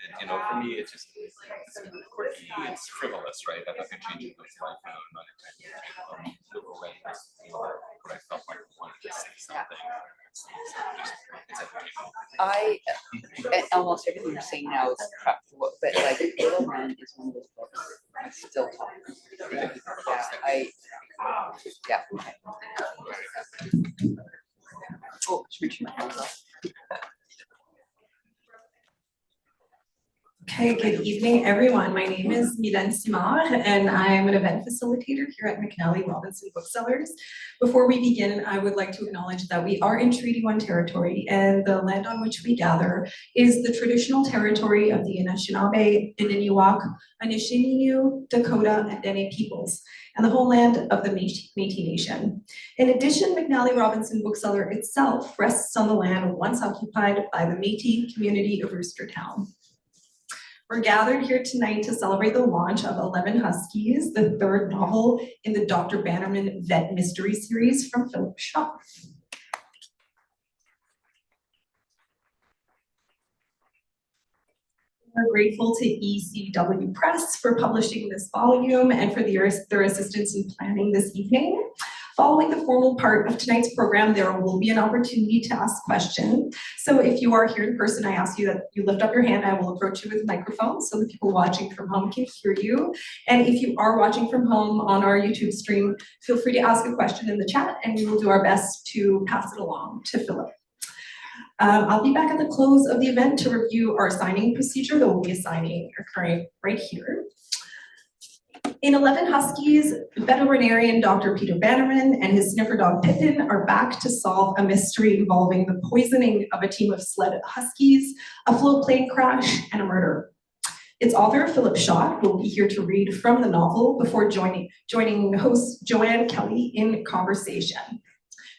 And, for me, it's just it's quirky, it's frivolous, right? I'm not going to change it with life now. I'm not going to look away what I felt like I wanted to say something. It's entertaining. And almost everything you're saying now is crap, but like Little Men is one of those books I still talk. Yeah. Oh, should we turn my hands off? Okay, good evening, everyone. My name is Milan Simard, and I'm an event facilitator here at McNally Robinson Booksellers. Before we begin, I would like to acknowledge that we are in Treaty 1 territory, and the land on which we gather is the traditional territory of the Anishinaabe, Inuit, Anishinaabe, Dakota, and Dene peoples, and the homeland of the Métis Nation. In addition, McNally Robinson Bookseller itself rests on the land once occupied by the Métis community of Roostertown. We're gathered here tonight to celebrate the launch of 11 Huskies, the third novel in the Dr. Bannerman Vet Mystery series from Philipp Schott. We're grateful to ECW Press for publishing this volume and for their assistance in planning this evening. Following the formal part of tonight's program, there will be an opportunity to ask questions. So if you are here in person, I ask you that you lift up your hand. I will approach you with a microphone so the people watching from home can hear you. And if you are watching from home on our YouTube stream, feel free to ask a question in the chat and we will do our best to pass it along to Philip. I'll be back at the close of the event to review our signing procedure. There will be a signing occurring right here. In 11 Huskies, veterinarian Dr. Peter Bannerman and his sniffer dog Pippin are back to solve a mystery involving the poisoning of a team of sled Huskies, a floatplane crash, and a murder. Its author, Philipp Schott, will be here to read from the novel before joining host Joanne Kelly in conversation.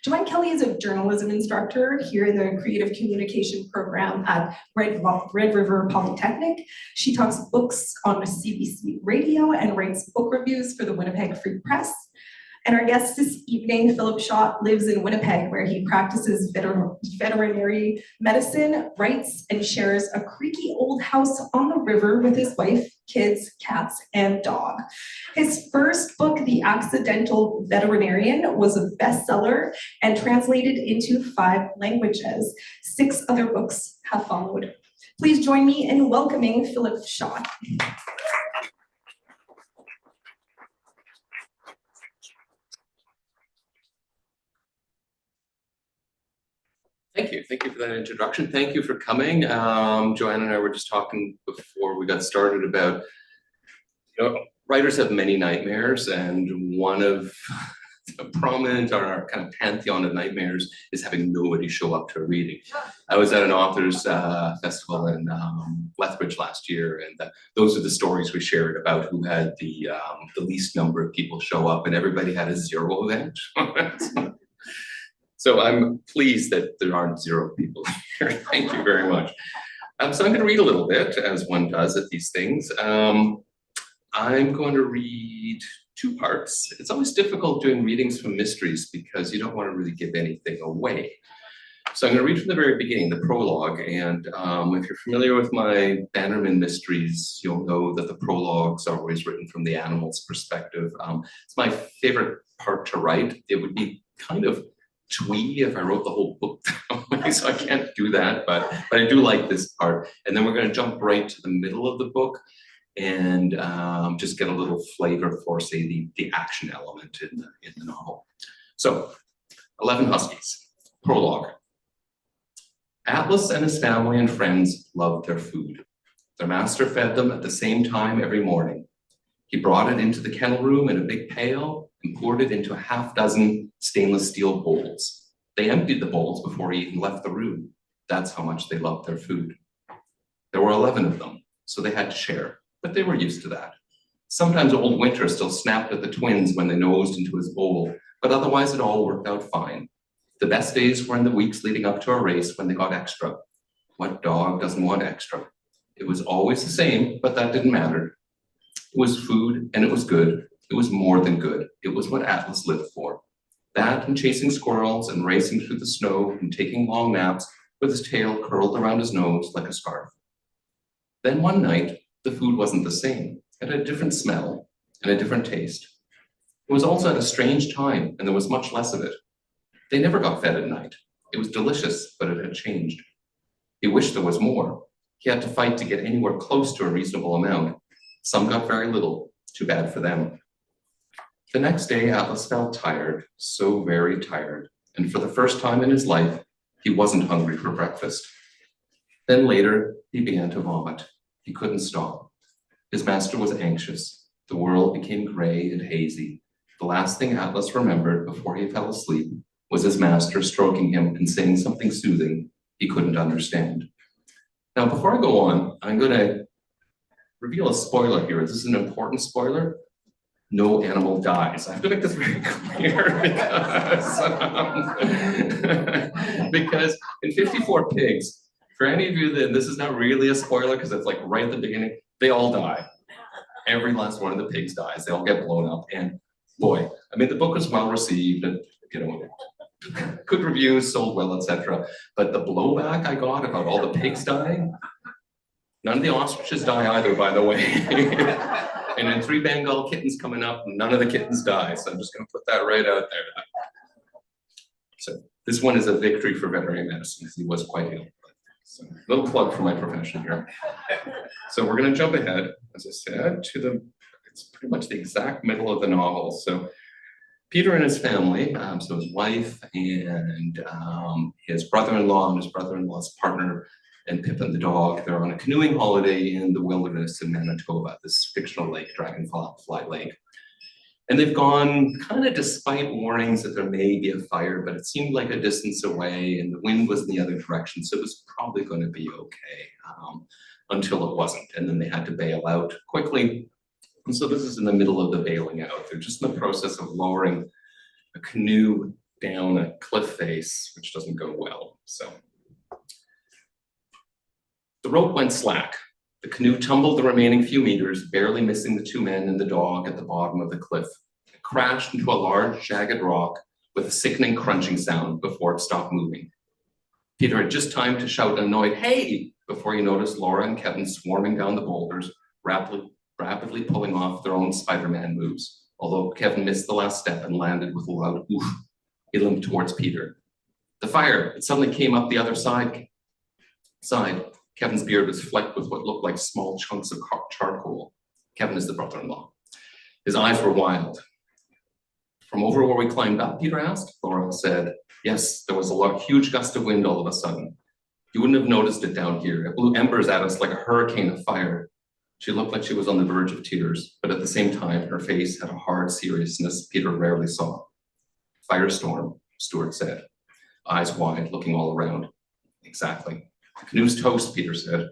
Joanne Kelly is a journalism instructor here in the creative communication program at Red River Polytechnic. She talks books on CBC radio and writes book reviews for the Winnipeg Free Press. And our guest this evening, Philipp Schott, lives in Winnipeg where he practices veterinary medicine, writes, and shares a creaky old house on the river with his wife, kids, cats, and dog. His first book, The Accidental Veterinarian, was a bestseller and translated into 5 languages. 6 other books have followed. Please join me in welcoming Philipp Schott. Thank you for that introduction. Thank you for coming. Joanne and I were just talking before we got started about, writers have many nightmares, and one of the prominent on our kind of pantheon of nightmares is having nobody show up to a reading. I was at an authors festival in Lethbridge last year, and those are the stories we shared about who had the least number of people show up, and everybody had a 0 event. So I'm pleased that there aren't 0 people here. Thank you very much. So I'm going to read a little bit, as one does at these things. I'm going to read 2 parts. It's always difficult doing readings from mysteries because you don't want to really give anything away. So I'm going to read from the very beginning, the prologue. And if you're familiar with my Bannerman mysteries, you'll know that the prologues are always written from the animal's perspective. It's my favorite part to write. It would be kind of twee if I wrote the whole book down, so I can't do that, but I do like this part. And then we're going to jump right to the middle of the book and just get a little flavor for, say, the action element in the novel. So, 11 Huskies, prologue. Atlas and his family and friends loved their food. Their master fed them at the same time every morning. He brought it into the kennel room in a big pail and poured it into a half-dozen stainless steel bowls. They emptied the bowls before he even left the room. That's how much they loved their food. There were 11 of them, so they had to share, but they were used to that. Sometimes old Winter still snapped at the twins when they nosed into his bowl, but otherwise it all worked out fine. The best days were in the weeks leading up to a race when they got extra. What dog doesn't want extra? It was always the same, but that didn't matter. It was food, and it was good. It was more than good. It was what Atlas lived for. That and chasing squirrels and racing through the snow and taking long naps with his tail curled around his nose like a scarf. Then one night, the food wasn't the same. It had a different smell and a different taste. It was also at a strange time, and there was much less of it. They never got fed at night. It was delicious, but it had changed. He wished there was more. He had to fight to get anywhere close to a reasonable amount. Some got very little, too bad for them. The next day, Atlas felt tired, so very tired, and for the first time in his life, he wasn't hungry for breakfast. Then later, he began to vomit. He couldn't stop. His master was anxious. The world became gray and hazy. The last thing Atlas remembered before he fell asleep was his master stroking him and saying something soothing he couldn't understand. Now, before I go on, I'm going to reveal a spoiler here. This is an important spoiler. No animal dies. I have to make this very clear because in 54 pigs, for any of you that this is not really a spoiler because it's like right at the beginning, they all die. Every last one of the pigs dies. They all get blown up. And boy, I mean, the book was well received and, good reviews, sold well, etc. But the blowback I got about all the pigs dying, none of the ostriches die either, by the way. And in 3 Bengal kittens coming up, none of the kittens die. So I'm just going to put that right out there. So this one is a victory for veterinary medicine because he was quite ill. So little plug for my profession here. So we're going to jump ahead, as I said, to it's pretty much the exact middle of the novel. So Peter and his family, so his wife and his brother-in-law and his brother-in-law's partner and Pippin the dog, they're on a canoeing holiday in the wilderness in Manitoba, this fictional lake, Dragonfly Lake. And they've gone kind of despite warnings that there may be a fire, but it seemed like a distance away and the wind was in the other direction, so it was probably going to be okay until it wasn't. And then they had to bail out quickly. And so this is in the middle of the bailing out. They're just in the process of lowering a canoe down a cliff face, which doesn't go well. So the rope went slack. The canoe tumbled the remaining few meters, barely missing the 2 men and the dog at the bottom of the cliff. It crashed into a large, jagged rock with a sickening crunching sound before it stopped moving. Peter had just time to shout an annoyed, "Hey!" before he noticed Laura and Kevin swarming down the boulders, rapidly pulling off their own Spider-Man moves. Although Kevin missed the last step and landed with a loud oof, he limped towards Peter. The fire, it suddenly came up the other side. Kevin's beard was flecked with what looked like small chunks of charcoal. Kevin is the brother-in-law. His eyes were wild. From over where we climbed up, Peter asked. Laura said, yes, there was a huge gust of wind all of a sudden. You wouldn't have noticed it down here. It blew embers at us like a hurricane of fire. She looked like she was on the verge of tears, but at the same time, her face had a hard seriousness Peter rarely saw. Firestorm, Stuart said, eyes wide, looking all around. Exactly. The canoe's toast, Peter said.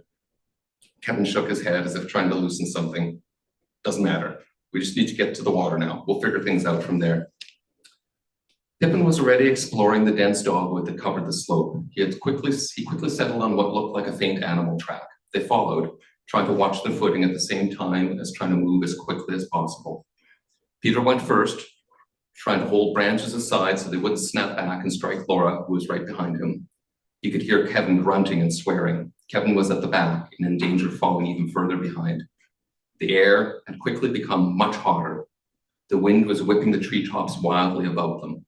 Kevin shook his head as if trying to loosen something. Doesn't matter. We just need to get to the water now. We'll figure things out from there. Pippin was already exploring the dense dogwood that covered the slope. He quickly settled on what looked like a faint animal track. They followed, trying to watch their footing at the same time as trying to move as quickly as possible. Peter went first, trying to hold branches aside so they wouldn't snap back and strike Laura, who was right behind him. You could hear Kevin grunting and swearing. Kevin was at the back and in danger of falling even further behind. The air had quickly become much hotter. The wind was whipping the treetops wildly above them.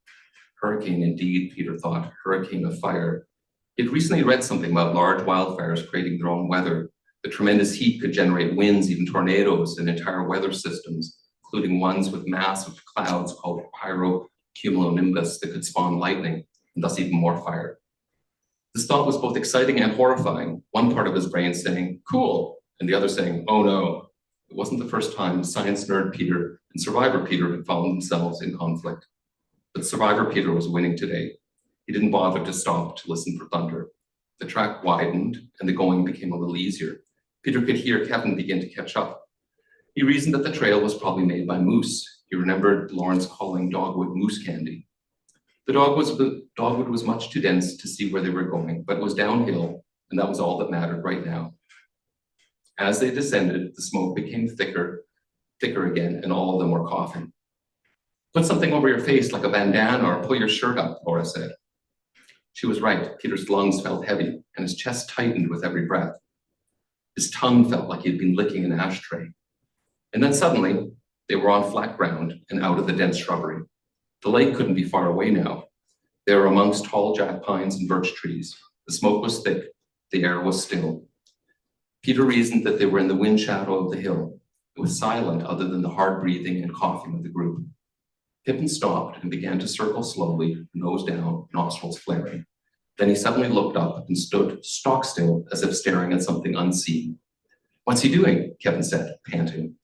Hurricane indeed, Peter thought, hurricane of fire. He had recently read something about large wildfires creating their own weather. The tremendous heat could generate winds, even tornadoes, and entire weather systems, including ones with massive clouds called pyrocumulonimbus that could spawn lightning, and thus even more fire. This thought was both exciting and horrifying, one part of his brain saying, cool, and the other saying, oh no. It wasn't the first time science nerd Peter and survivor Peter had found themselves in conflict. But survivor Peter was winning today. He didn't bother to stop to listen for thunder. The track widened and the going became a little easier. Peter could hear Kevin begin to catch up. He reasoned that the trail was probably made by moose. He remembered Lawrence calling dogwood moose candy. The dogwood was much too dense to see where they were going, but it was downhill, and that was all that mattered right now. As they descended, the smoke became thicker again, and all of them were coughing. Put something over your face like a bandana or pull your shirt up, Laura said. She was right. Peter's lungs felt heavy, and his chest tightened with every breath. His tongue felt like he'd been licking an ashtray. And then suddenly, they were on flat ground and out of the dense shrubbery. The lake couldn't be far away now. They were amongst tall jack pines and birch trees. The smoke was thick, the air was still. Peter reasoned that they were in the wind shadow of the hill. It was silent other than the hard breathing and coughing of the group. Pippin stopped and began to circle slowly, nose down, nostrils flaring. Then he suddenly looked up and stood stock still as if staring at something unseen. "What's he doing?" Kevin said, panting.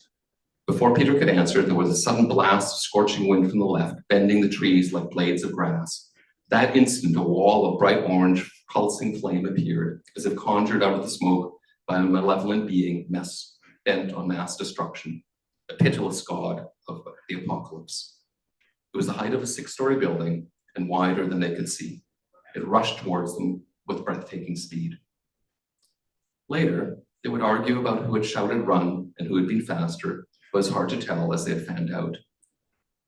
Before Peter could answer, there was a sudden blast of scorching wind from the left, bending the trees like blades of grass. That instant, a wall of bright orange, pulsing flame appeared, as if conjured out of the smoke by a malevolent being bent on mass destruction, a pitiless god of the apocalypse. It was the height of a 6-story building and wider than they could see. It rushed towards them with breathtaking speed. Later, they would argue about who had shouted run and who had been faster, but it was hard to tell as they had fanned out.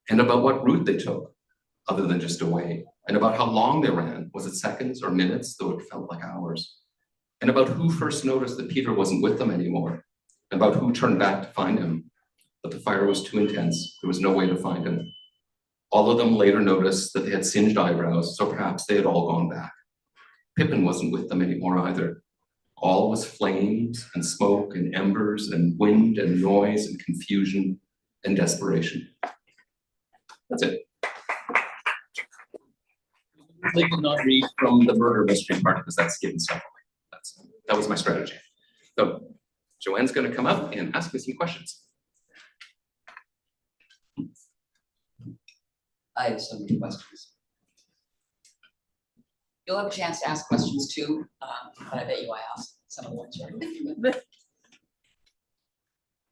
And about what route they took, other than just away, and about how long they ran. Was it seconds or minutes, though it felt like hours? And about who first noticed that Peter wasn't with them anymore, and about who turned back to find him. But the fire was too intense, there was no way to find him. All of them later noticed that they had singed eyebrows, so perhaps they had all gone back. Pippin wasn't with them anymore either. All was flames and smoke and embers and wind and noise and confusion and desperation. That's it. They did not read from the murder mystery part because that's given separately. That was my strategy. So Joanne's going to come up and ask me some questions. I have so many questions. You'll have a chance to ask questions too, but I bet you I asked some of the ones you're thinking of. And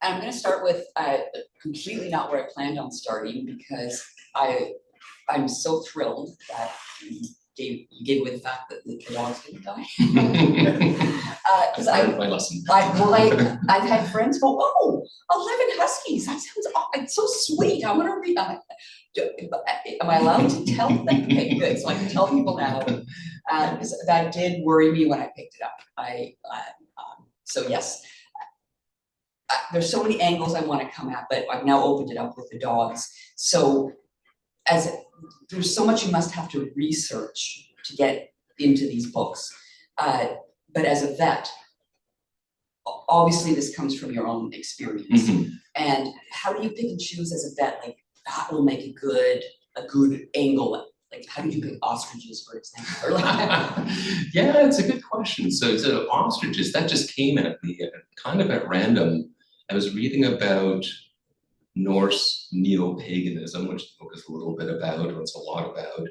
I'm going to start with completely not where I planned on starting, because I'm so thrilled that you gave away the fact that the dogs didn't die. Because my lesson. I've had friends go, "Oh, 11 Huskies, that sounds it's so sweet. I want to read that." Am I allowed to tell them? Okay, good. So I can tell people now, because that did worry me when I picked it up. So yes, there's so many angles I want to come at, but I've now opened it up with the dogs. So there's so much you must have to research to get into these books. But as a vet, obviously this comes from your own experience. Mm-hmm. And how do you pick and choose as a vet, like that will make a good angle? Like how did you pick ostriches, for example? Or like yeah, it's a good question. So ostriches, that just came at me kind of at random. I was reading about Norse neo-paganism, which the book is a little bit about, or it's a lot about,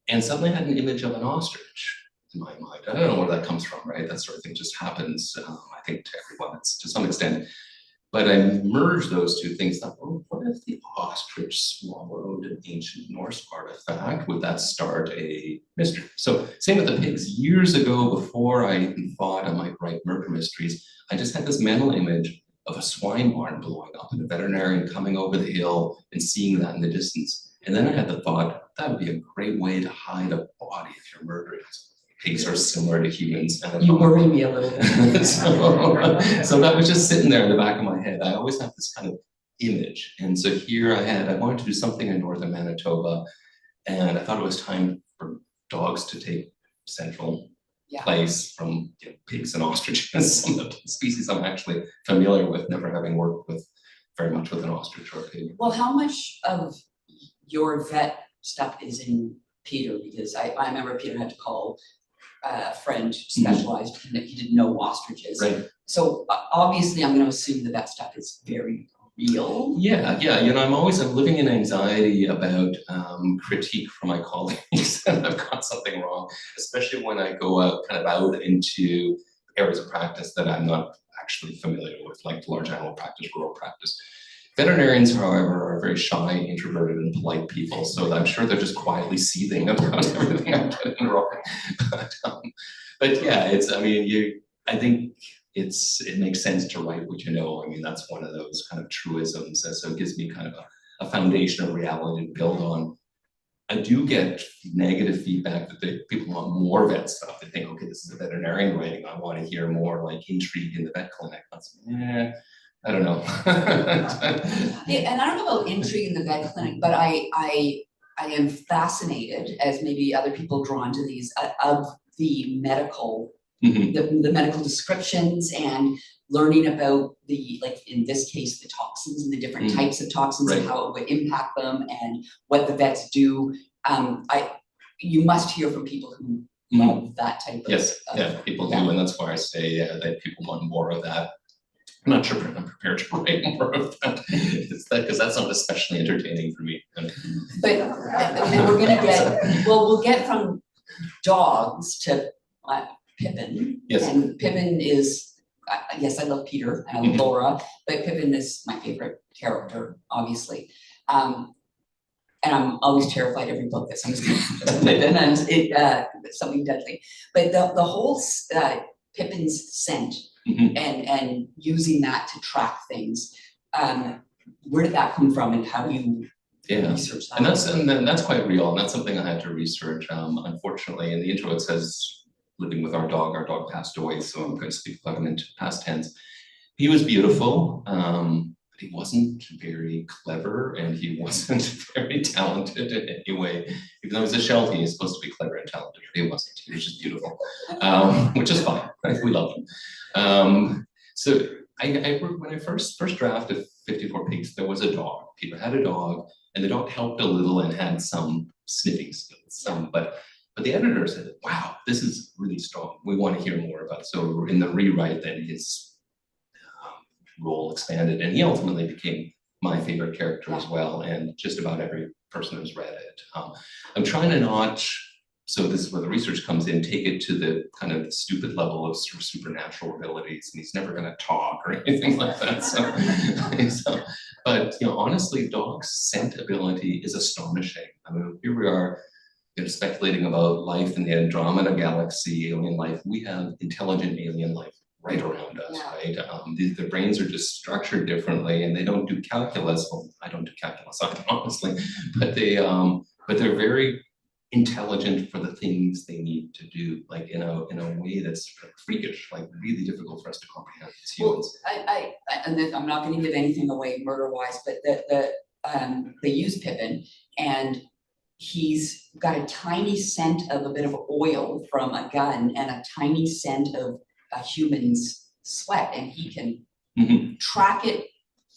and suddenly I had an image of an ostrich in my mind. I don't know where that comes from, right? That sort of thing just happens, I think, to everyone, it's to some extent. But I merged those two things. Thought, oh, what if the ostrich swallowed an ancient Norse artifact? Would that start a mystery? So same with the pigs. Years ago, before I even thought I might write murder mysteries, I just had this mental image of a swine barn blowing up and a veterinarian coming over the hill and seeing that in the distance. And then I had the thought, that would be a great way to hide a body if you're murdering. Pigs are similar to humans. You worry me a little bit. so that was just sitting there in the back of my head. I always have this kind of image. And so here I wanted to do something in northern Manitoba, and I thought it was time for dogs to take central place from pigs and ostriches, some of the species I'm actually familiar with, never having worked with very much with an ostrich or a pig. Well, how much of your vet stuff is in Peter? Because I remember Peter had to call a friend specialized and he didn't know ostriches. Right. So obviously I'm going to assume that stuff is very real. Yeah. I'm living in anxiety about critique from my colleagues that I've got something wrong, especially when I go out into areas of practice that I'm not actually familiar with, like large animal practice, rural practice. Veterinarians, however, are very shy, introverted, and polite people, so I'm sure they're just quietly seething about everything I'm getting wrong. But yeah, I think it makes sense to write what you know. I mean, that's one of those kind of truisms, so it gives me kind of a foundation of reality to build on. I do get negative feedback that people want more vet stuff. They think, okay, this is a veterinarian writing. I want to hear more like intrigue in the vet clinic. That's, I don't know. Yeah, and I don't know about intrigue in the vet clinic, but I am fascinated, as maybe other people drawn to these, of the medical, the medical descriptions and learning about the, like in this case, the toxins and the different types of toxins and how it would impact them and what the vets do. You must hear from people who love that type of. Yes, people do, and that's why I say that people want more of that. I'm not sure if I'm prepared to write more of that, because that's not especially entertaining for me. But and we're gonna get, well, we'll get from dogs to Pippin. Yes. And Pippin is, yes, I love Peter and I love Laura, but Pippin is my favorite character, obviously. And I'm always terrified every book that someone's gonna Pippin and something deadly. But the whole Pippin's scent and using that to track things, where did that come from and how do you research that? And that's quite real, and that's something I had to research. Unfortunately, in the intro it says living with our dog passed away, so I'm going to speak about him in past tense. He was beautiful, but he wasn't very clever and he wasn't very talented in any way. Even though he was a Sheltie, he's supposed to be clever and talented, but he wasn't. He was just beautiful, which is fine. Right? We love him. So when I first drafted 54 Pigs, there was a dog. Peter had a dog, and the dog helped a little and had some sniffing skills. But the editor said, "Wow, this is really strong. We want to hear more about it." So in the rewrite, then his role expanded, and he ultimately became my favorite character as well, and just about every person who's read it. I'm trying to not, so this is where the research comes in, take it to the kind of stupid level of sort of supernatural abilities, and he's never going to talk or anything like that. But honestly, dog's scent ability is astonishing. I mean, here we are, speculating about life in the Andromeda galaxy, alien life. We have intelligent alien life right around us, right? Their brains are just structured differently, and they don't do calculus. Well, I don't do calculus, honestly, but they're very intelligent for the things they need to do, like in a way that's freakish, like really difficult for us to comprehend as humans. Well, and I'm not going to give anything away murder-wise, but they use Pippin, and he's got a tiny scent of a bit of oil from a gun and a tiny scent of a human's sweat, and he can track it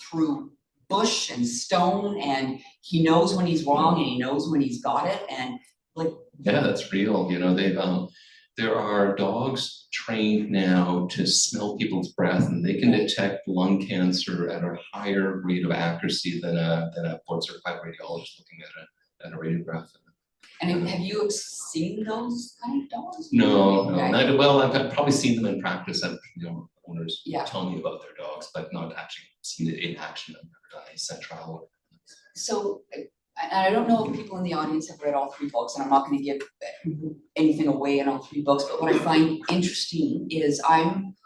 through bush and stone, and he knows when he's wrong and he knows when he's got it, and that's real. There are dogs trained now to smell people's breath, and they can detect lung cancer at a higher rate of accuracy than a board-certified radiologist looking at a radiograph. And have you seen those kind of dogs? No. Well, I've probably seen them in practice. Owners tell me about their dogs, but not actually seen it in action. I've never done a scent trial work. So, I don't know if people in the audience have read all 3 books, and I'm not going to give anything away in all 3 books, but what I find interesting is I'm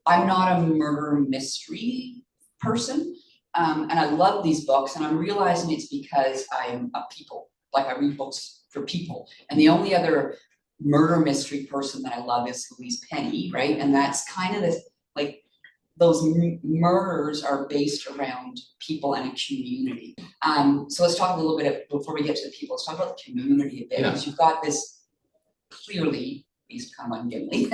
not a murder mystery person, and I love these books, and I'm realizing it's because I'm a people. Like, I read books for people, and the only other murder mystery person that I love is Louise Penny, right? And that's kind of this, like, those murders are based around people and a community. So let's talk a little bit before we get to the people. Let's talk about the community a bit, because you've got this clearly based kind of on Gimli,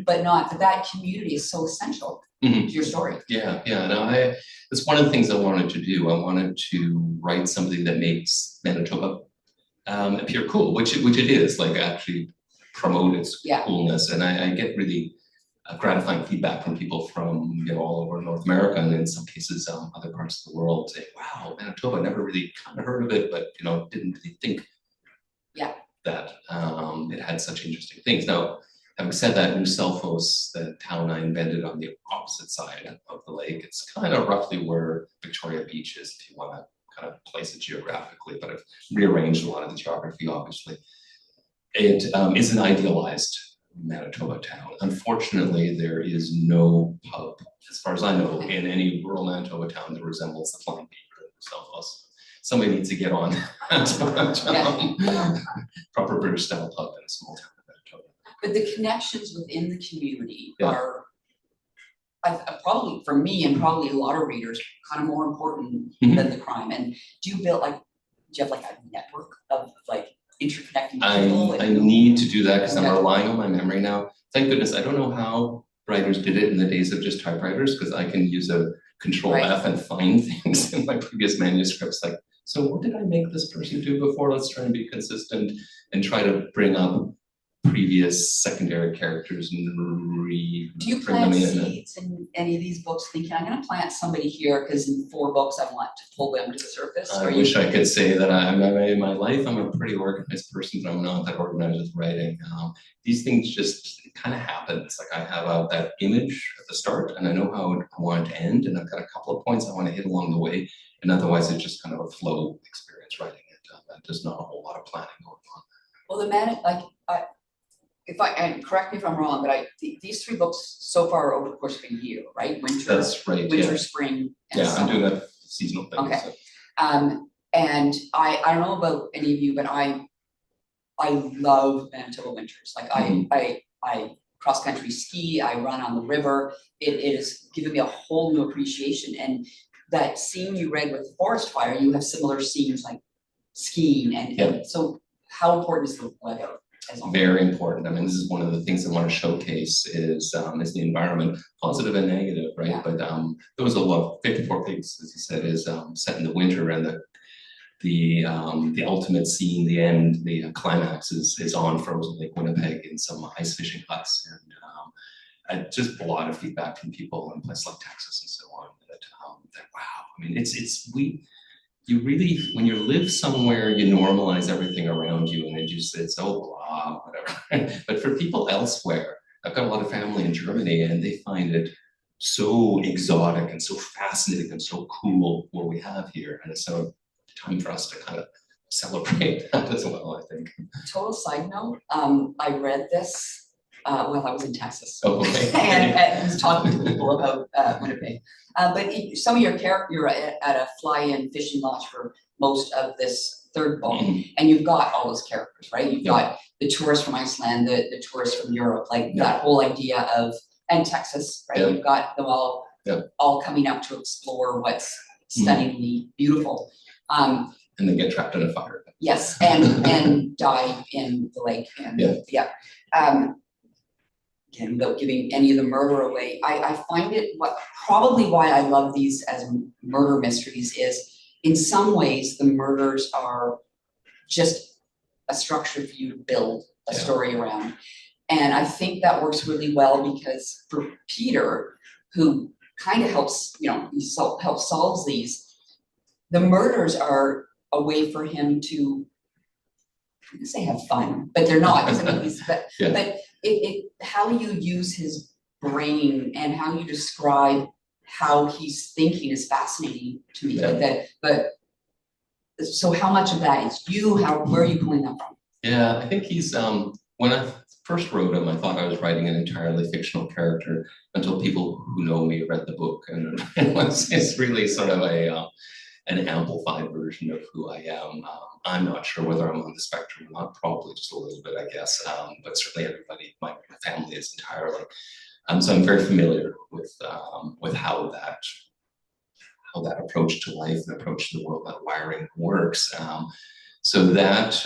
but that community is so essential to your story. No, that's one of the things I wanted to do. I wanted to write something that makes Manitoba appear cool, which it is, like actually promote its coolness. And I get really gratifying feedback from people from all over North America, and in some cases other parts of the world, saying, "Wow, Manitoba, never really kind of heard of it, but didn't really think that it had such interesting things." Now, having said that, New Selfos, the town I invented on the opposite side of the lake, it's kind of roughly where Victoria Beach is, if you want to kind of place it geographically, but I've rearranged a lot of the geography, obviously. It is an idealized Manitoba town. Unfortunately, there is no pub, as far as I know, in any rural Manitoba town that resembles the Flying Beaver of Selfos. somebody needs to get on that. Yeah. Proper British style pub in a small town of Manitoba. But the connections within the community Yeah. are, probably for me and probably a lot of readers, kind of more important Mhm. than the crime. And do you have like a network of like interconnecting people? I need to do that because I'm Okay. relying on my memory now. Thank goodness, I don't know how writers did it in the days of just typewriters, because I can use a Control Right. F and find things in my previous manuscripts, like, so what did I make this person do before? Let's try and be consistent and try to bring up previous secondary characters and Do you bring them plant in. seeds in any of these books thinking, I'm gonna plant somebody here because in 4 books I want to pull them to the surface? I wish I could say that in my life, I'm a pretty organized person, but I'm not that organized with writing. These things just kind of happen. It's like I have that image at the start and I know how I want it to end, and I've got a couple of points I want to hit along the way, and otherwise it's just kind of a flow experience writing it. There's not a whole lot of planning going on. Well, and correct me if I'm wrong, but these 3 books so far are over the course of a year, right? Winter, That's right, winter, yeah. spring, and Yeah, summer. I'm doing a seasonal thing. Okay. So. And I don't know about any of you, but I love Manitoba winters. Like I cross country ski, I run on the river. It has given me a whole new appreciation. And that scene you read with the forest fire, you have similar scenes like skiing and so how important is the weather? Very important. I mean, this is one of the things I want to showcase is the environment, positive and negative, right? Yeah. But there was a lot. 54 Pigs, as you said, is set in the winter, and the ultimate scene, the end, the climax is on frozen Lake Winnipeg in some ice fishing huts, and just a lot of feedback from people in places like Texas and so on that wow. I mean, you really, when you live somewhere, you normalize everything around you and it's oh blah, whatever. But for people elsewhere, I've got a lot of family in Germany and they find it so exotic and so fascinating and so cool what we have here. And it's so time for us to kind of celebrate that as well, I think. Total side note, I read this while I was in Texas. Oh, okay. and was talking to people about Winnipeg. But some of you're at a fly-in fishing lodge for most of this 3rd book, and you've got all those characters, right? You've got the tourists from Iceland, the tourists from Europe, like that whole idea of, and Texas, right? You've got them all coming up to explore what's stunningly beautiful. And then get trapped in a fire. Yes, and die in the lake. And again, without giving any of the murder away, I find it probably why I love these as murder mysteries is in some ways the murders are just a structure for you to build a story around. And I think that works really well because for Peter, who kind of helps, helps solve these, the murders are a way for him to, I'm gonna say have fun, but they're not, but how you use his brain and how you describe how he's thinking is fascinating to me. But so how much of that is you? Where are you pulling that from? Yeah, I think he's when I first wrote him, I thought I was writing an entirely fictional character until people who know me read the book, and it's really sort of an amplified version of who I am. I'm not sure whether I'm on the spectrum or not, probably just a little bit, I guess, but certainly everybody, my family is entirely. So I'm very familiar with how that approach to life and approach to the world, that wiring works. So that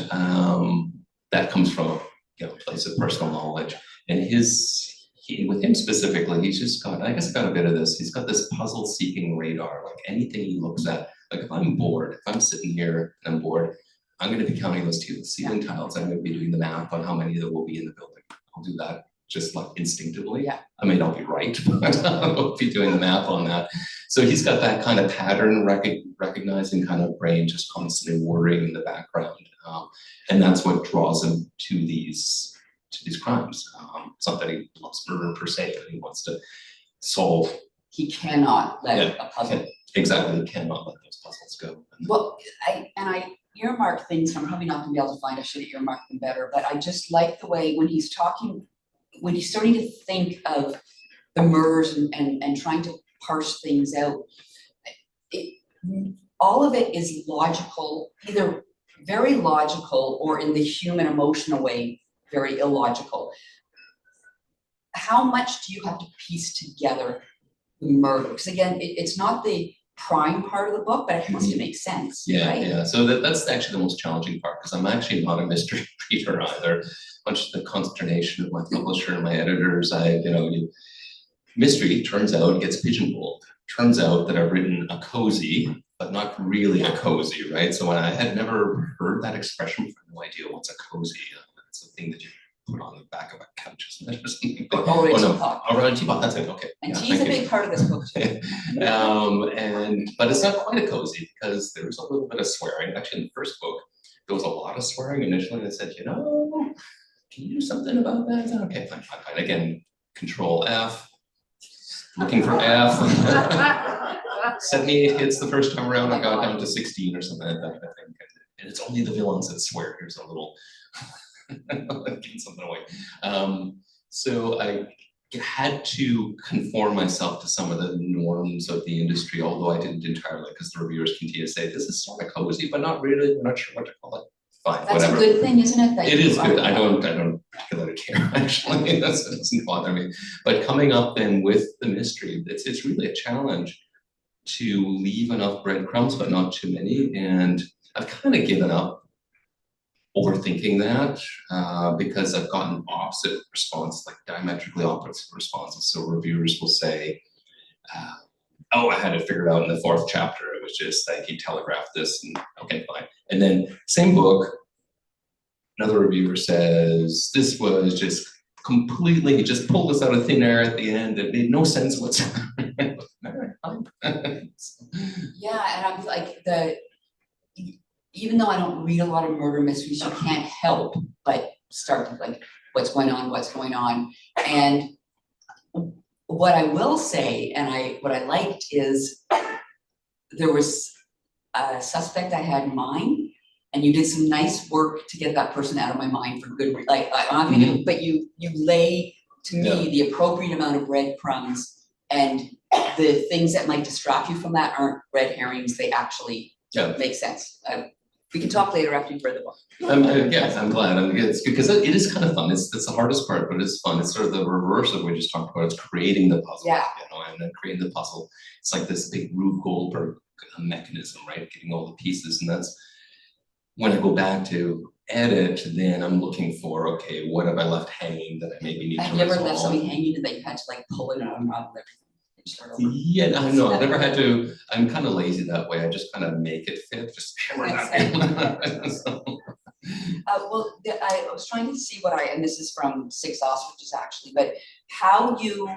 comes from a place of personal knowledge, and with him specifically, he's just got, I guess, got a bit of this. He's got this puzzle-seeking radar. Like anything he looks at, like if I'm bored, if I'm sitting here and I'm bored, I'm going to be counting those ceiling tiles. I'm going to be doing the math on how many there will be in the building. I'll do that just like instinctively. Yeah. I may not be right, but I'll be doing the math on that. So he's got that kind of pattern recognizing kind of brain just constantly worrying in the background, and that's what draws him to these crimes. It's not that he loves murder per se, but he wants to solve. He cannot let a puzzle. Exactly, he cannot let those puzzles go. Well, I earmark things. I'm probably not going to be able to find. I should have earmarked them better. But I just like the way when he's talking, when he's starting to think of the murders and trying to parse things out. all of it is logical, either very logical or in the human emotional way, very illogical. How much do you have to piece together the murder? Because again, it's not the prime part of the book, but it has to make sense, right? Yeah. So that's actually the most challenging part, because I'm actually not a mystery reader either. Much to the consternation of my publisher and my editors, mystery, turns out, gets pigeonholed. Turns out that I've written a cozy, but not really a cozy, right? So when I had never heard that expression, I had no idea what's a cozy. It's a thing that you put on the back of a couch, isn't it? Or something. Or a teapot. Or a teapot, that's it, okay. And tea's a big part of this book too. But it's not quite a cozy, because there's a little bit of swearing. Actually, in the first book, there was a lot of swearing initially, and I said, can you do something about that? Okay, fine. Again, Control F, looking for F. 78 hits the first time around, I got down to 16 or something like that, I think. And it's only the villains that swear. Here's a little, getting something away. So I had to conform myself to some of the norms of the industry, although I didn't entirely, because the reviewers continue to say, this is sort of cozy, but not really, we're not sure what to call it. Fine, That's whatever. a good thing, isn't it? It is good. I don't particularly care, actually. That doesn't bother me. But coming up then with the mystery, it's really a challenge to leave enough breadcrumbs, but not too many. And I've kind of given up overthinking that because I've gotten opposite response, like diametrically opposite responses. So reviewers will say, oh, I had it figured out in the 4th chapter. It was just like he telegraphed this, and okay, fine. And then same book, another reviewer says this was just completely, he just pulled this out of thin air at the end. It made no sense whatsoever. Yeah, and I'm like even though I don't read a lot of murder mysteries, you can't help but start to like, what's going on, and what I will say, and what I liked is there was a suspect I had in mind, and you did some nice work to get that person out of my mind for good, but you lay to me the appropriate amount of breadcrumbs, and the things that might distract you from that aren't red herrings, they actually make sense. We can talk later after you've read the book. Yes, I'm glad. It's because it is kind of fun. It's the hardest part, but it's fun. It's sort of the reverse of what we just talked about. It's creating the puzzle, and then creating the puzzle. It's like this big Rube Goldberg mechanism, right? Getting all the pieces, and that's when I go back to edit. Then I'm looking for, okay, what have I left hanging that I maybe need to resolve? Have you ever left something hanging that you had to like pull it and unravel everything? Yeah, no, I've never had to. I'm kind of lazy that way. I just kind of make it fit, just hammer that in. Well, I was trying to see and this is from 6 Ostriches actually, but how you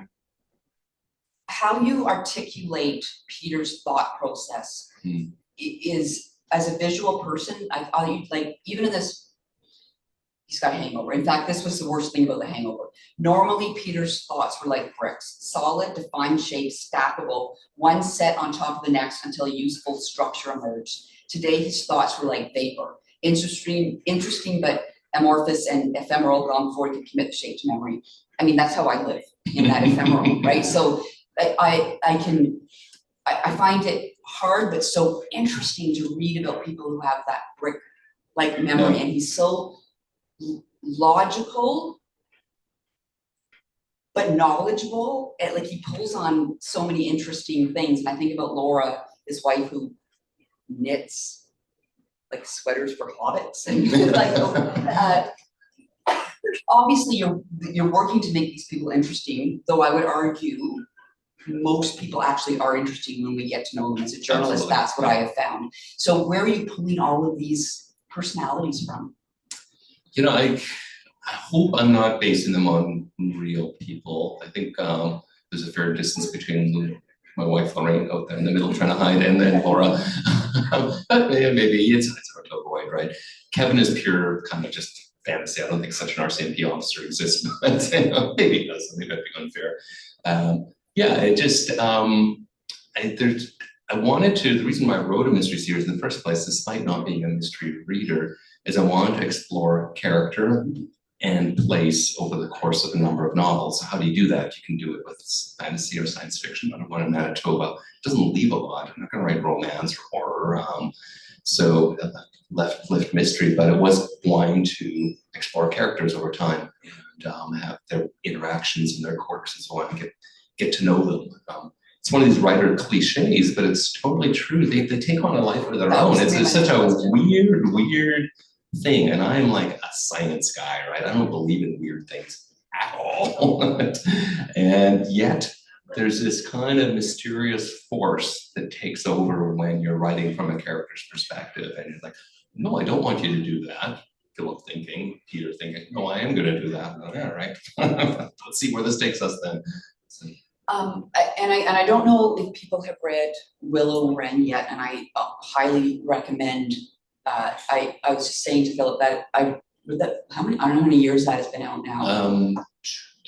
articulate Peter's thought process is, as a visual person, I like, even in this, he's got a hangover. In fact, this was the worst thing about the hangover. Normally, Peter's thoughts were like bricks, solid, defined shape, stackable, one set on top of the next until a useful structure emerged. Today, his thoughts were like vapor, interesting, but amorphous and ephemeral long before he could commit the shape to memory. I mean, that's how I live, in that ephemeral, right? So I find it hard, but so interesting to read about people who have that brick-like memory, and he's so logical but knowledgeable. Like, he pulls on so many interesting things. And I think about Laura, his wife, who knits like sweaters for hobbits, and like obviously you're working to make these people interesting, though I would argue most people actually are interesting when we get to know them. As a journalist, absolutely, that's what I have found. So where are you pulling all of these personalities from? I hope I'm not basing them on real people. I think there's a fair distance between my wife Lorraine out there in the middle trying to hide, and then Laura. But maybe it's hard to avoid, right? Kevin is pure kind of just fantasy. I don't think such an RCMP officer exists, but maybe he does. Maybe that'd be unfair. It just I wanted to. The reason why I wrote a mystery series in the first place, despite not being a mystery reader, is I wanted to explore character and place over the course of a number of novels. How do you do that? You can do it with fantasy or science fiction. I don't want in Manitoba. It doesn't leave a lot. I'm not going to write romance or horror whatever. So left mystery, but it was wanting to explore characters over time and have their interactions and their quirks and so on, and get to know them. It's one of these writer cliches, but it's totally true. They take on a life of their own. It's such a weird thing. And I'm like a science guy, right? I don't believe in weird things at all. And yet there's this kind of mysterious force that takes over when you're writing from a character's perspective. And you're like, no, I don't want you to do that. Philip thinking, Peter thinking, no, I am going to do that. Oh, yeah, right. Let's see where this takes us then. So, I don't know if people have read Willow Wren yet, and I highly recommend. I was just saying to Philip that I read that. I don't know how many years that has been out now.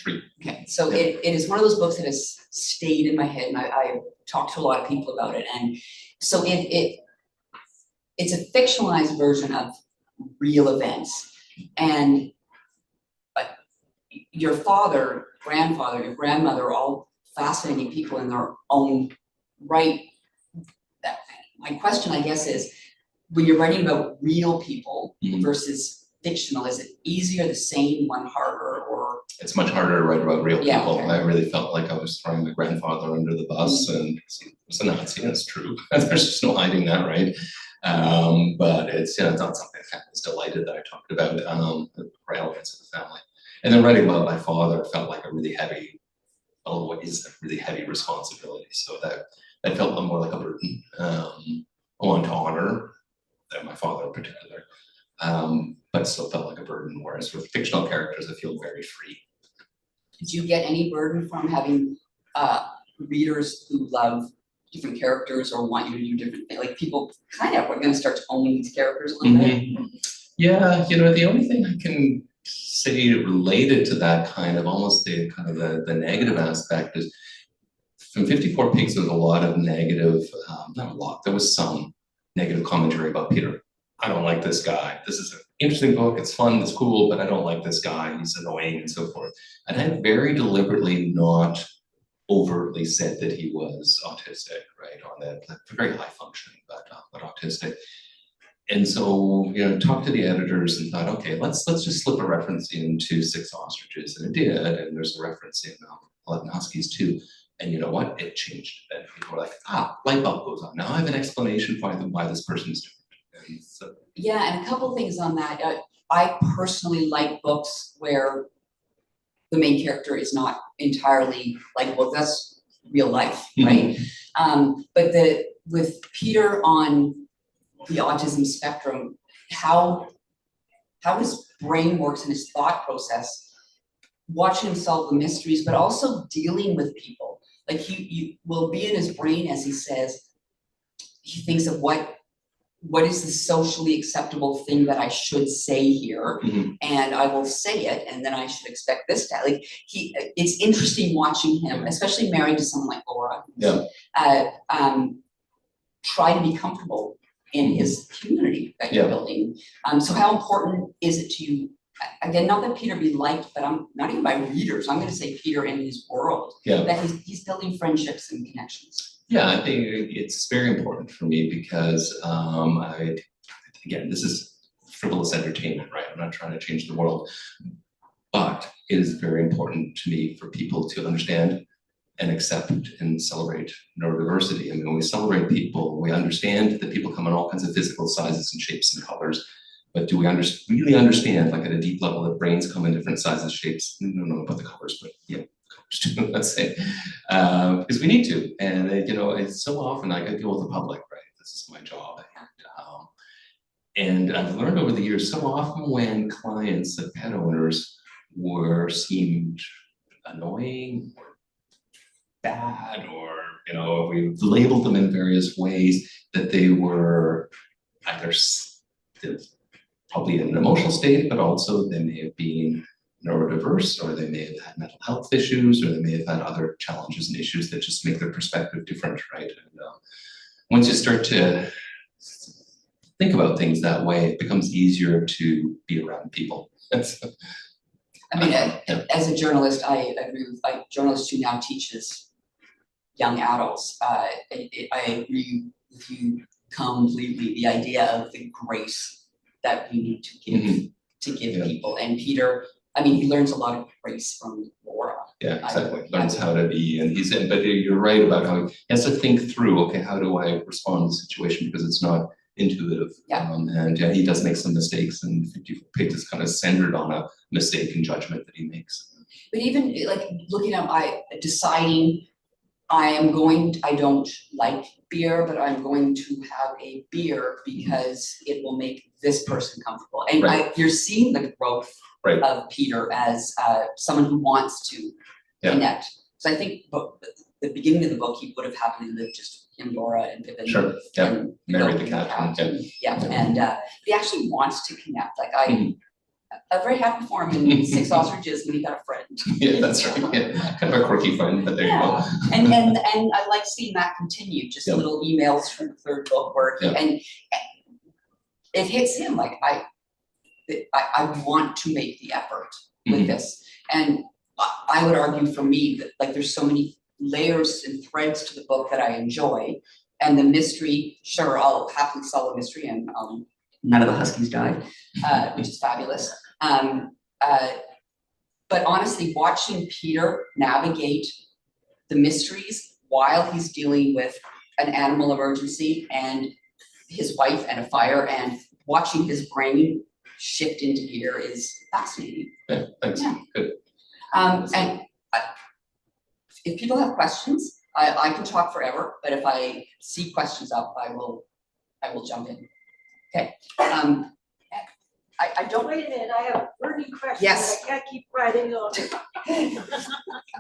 3. Okay, so it is one of those books that has stayed in my head, and I talked to a lot of people about it, and so it's a fictionalized version of real events, and your father, grandfather, your grandmother, all fascinating people in their own right. My question, I guess, is when you're writing about real people versus fictional, is it easier, the same, one harder, or? It's much harder to write about real people. Okay. I really felt like I was throwing my grandfather under the bus, and he was a Nazi, and it's true. There's just no hiding that, right? But it's not something I was delighted that I talked about, the relevance of the family. And then writing about my father felt like a really heavy, what is a really heavy responsibility. So that felt a little more like a burden. I wanted to honor my father in particular, but still felt like a burden. Whereas with fictional characters, I feel very free. Did you get any burden from having readers who love different characters or want you to do different things? Like people kind of are going to start to own these characters a little bit. Yeah, the only thing I can say related to that kind of almost the negative aspect is from 54 Pigs, there's a lot of negative, not a lot, there was some negative commentary about Peter. I don't like this guy. This is an interesting book. It's fun. It's cool, but I don't like this guy. He's annoying and so forth. And I very deliberately not overtly said that he was autistic, right? On that, very high functioning, but autistic. And so, talked to the editors and thought, okay, let's just slip a reference into 6 Ostriches, and it did. And there's a reference in 11 Huskies too. And you know what? It changed. And people were like, light bulb goes on. Now I have an explanation for why this person's different. And so, yeah, and a couple things on that. I personally like books where the main character is not entirely likable. That's real life, right? But with Peter on the autism spectrum, how his brain works and his thought process, watching him solve the mysteries, but also dealing with people. Like he will be in his brain, as he says, he thinks of what is the socially acceptable thing that I should say here, and I will say it, and then I should expect this to, like, it's interesting watching him, especially married to someone like Laura, try to be comfortable in his community that you're building. So how important is it to you, again, not that Peter be liked, but I'm not even by readers, I'm going to say Peter in his world, that he's building friendships and connections? Yeah, I think it's very important for me because, again, this is frivolous entertainment, right? I'm not trying to change the world, but it is very important to me for people to understand and accept and celebrate neurodiversity. I mean, when we celebrate people, we understand that people come in all kinds of physical sizes and shapes and colors, but do we really understand, like at a deep level, that brains come in different sizes, shapes? I don't know about the colors, but let's say, because we need to. And it's so often I deal with the public, right? This is my job. And I've learned over the years, so often when clients, the pet owners, seemed annoying or bad, or we labeled them in various ways, that they were either probably in an emotional state, but also they may have been neurodiverse, or they may have had mental health issues, or they may have had other challenges and issues that just make their perspective different, right? And once you start to think about things that way, it becomes easier to be around people. I mean, as a journalist, I agree with journalist who now teaches young adults. I agree with you completely. The idea of the grace that we need to give people. And Peter, I mean, he learns a lot of grace from Laura. Yeah, exactly. Learns how to be, and he's in, but you're right about how he has to think through, okay, how do I respond to the situation, because it's not intuitive. Yeah. And yeah, he does make some mistakes, and 54 Pigs is kind of centered on a mistake in judgment that he makes. But even like looking at deciding I don't like beer, but I'm going to have a beer because it will make this person comfortable. And you're seeing the growth of Peter as someone who wants to connect. So I think the beginning of the book, he would have happily lived just him, Laura, and Pippin. Sure, yeah, married the cat. And he actually wants to connect. Like I'm very happy for him in Six Ostriches when he got a friend. Yeah, that's right. Yeah. Kind of a quirky friend, but there you go. And I like seeing that continue, just little emails from the third book where and it hits him like I want to make the effort with this. And I would argue for me that like there's so many layers and threads to the book that I enjoy. And the mystery, sure, I'll happily solve a mystery, and none of the Huskies died, which is fabulous. But honestly, watching Peter navigate the mysteries while he's dealing with an animal emergency and his wife and a fire, and watching his brain shift into gear is fascinating. Yeah, thanks. Yeah. Good. And if people have questions, I can talk forever, but if I see questions up, I will jump in. Okay. I don't. Wait a minute, I have a burning question. Yes. I can't keep writing on.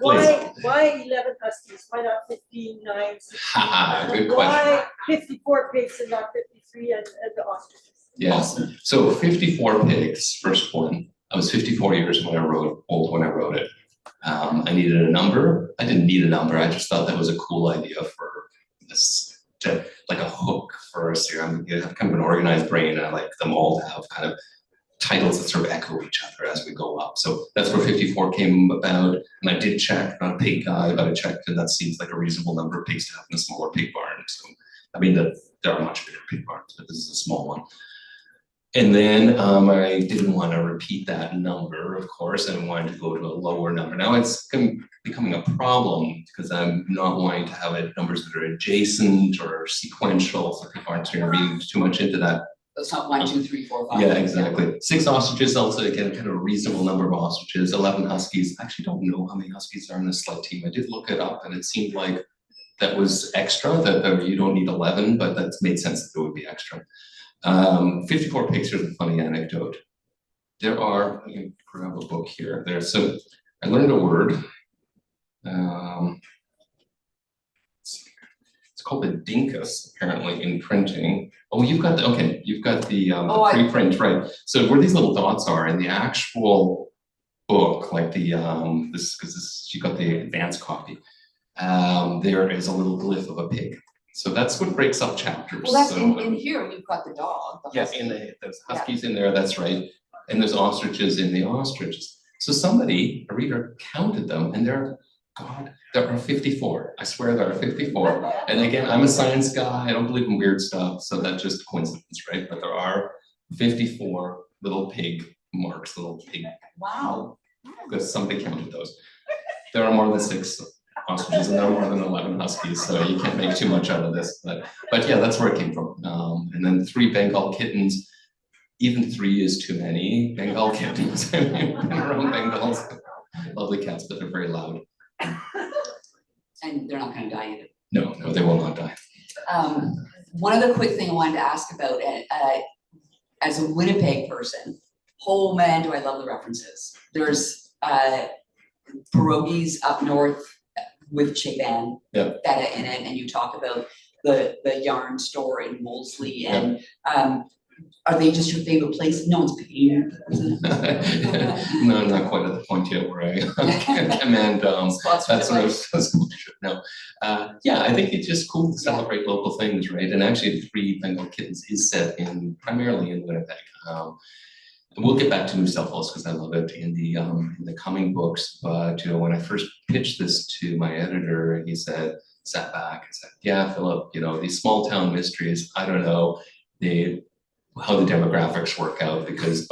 Why 11 Huskies? Why not 15 Nines? Good question. Why 54 pigs and not 53 and the ostriches? Yes. So 54 pigs, first one. I was 54 years when I wrote it. I needed a number. I didn't need a number. I just thought that was a cool idea for this, like a hook for a series. You have kind of an organized brain, and I like them all to have kind of titles that sort of echo each other as we go up. So that's where 54 came about. And I did check, not a pig guy, but I checked, and that seems like a reasonable number of pigs to have in a smaller pig barn. So, I mean, there are much bigger pig barns, but this is a small one. And then I didn't want to repeat that number, of course, and wanted to go to a lower number. Now it's becoming a problem because I'm not wanting to have it numbers that are adjacent or sequential, so people aren't reading too much into that. It's not 1, 2, 3, 4, 5. Yeah, exactly. 6 ostriches, also again, kind of a reasonable number of ostriches. 11 huskies. I actually don't know how many huskies are in the sled team. I did look it up, and it seemed like that was extra, that you don't need 11, but that made sense that there would be extra. 54 pigs. Here's a funny anecdote. There are, I can grab a book here. So I learned a word. It's called the dinkus, apparently, in printing. Oh, you've got the preprint, right? So where these little dots are in the actual book, like the you got the advanced copy. There is a little glyph of a pig. So that's what breaks up chapters. Well, that's in here. You've got the dog. Yes, there's huskies in there. That's right, and there's ostriches in the ostriches. So somebody, a reader, counted them, and there are 54. I swear there are 54. And again, I'm a science guy. I don't believe in weird stuff, so that's just coincidence, right? But there are 54 little pig marks, little pig. Wow. Because somebody counted those. There are more than 6 ostriches, and there are more than 11 huskies, so you can't make too much out of this. But yeah, that's where it came from. And then 3 Bengal kittens. Even 3 is too many Bengal kittens. I mean, our own Bengals, lovely cats, but they're very loud. And they're not going to die either. No, they will not die. One other quick thing I wanted to ask about, as a Winnipeg person, oh man, do I love the references. There's pierogies up north with Chaban, feta in it, and you talk about the yarn store in Wolseley, and are they just your favorite place? No one's paying you. No, I'm not quite at the point yet where I command that sort of sponsorship. No. Yeah, I think it's just cool to celebrate local things, right? And actually, 3 Bengal Kittens is set primarily in Winnipeg. We'll get back to New South Wales because I love it in the coming books. But when I first pitched this to my editor, he said, sat back and said, yeah, Philip, you know, these small town mysteries, I don't know how the demographics work out, because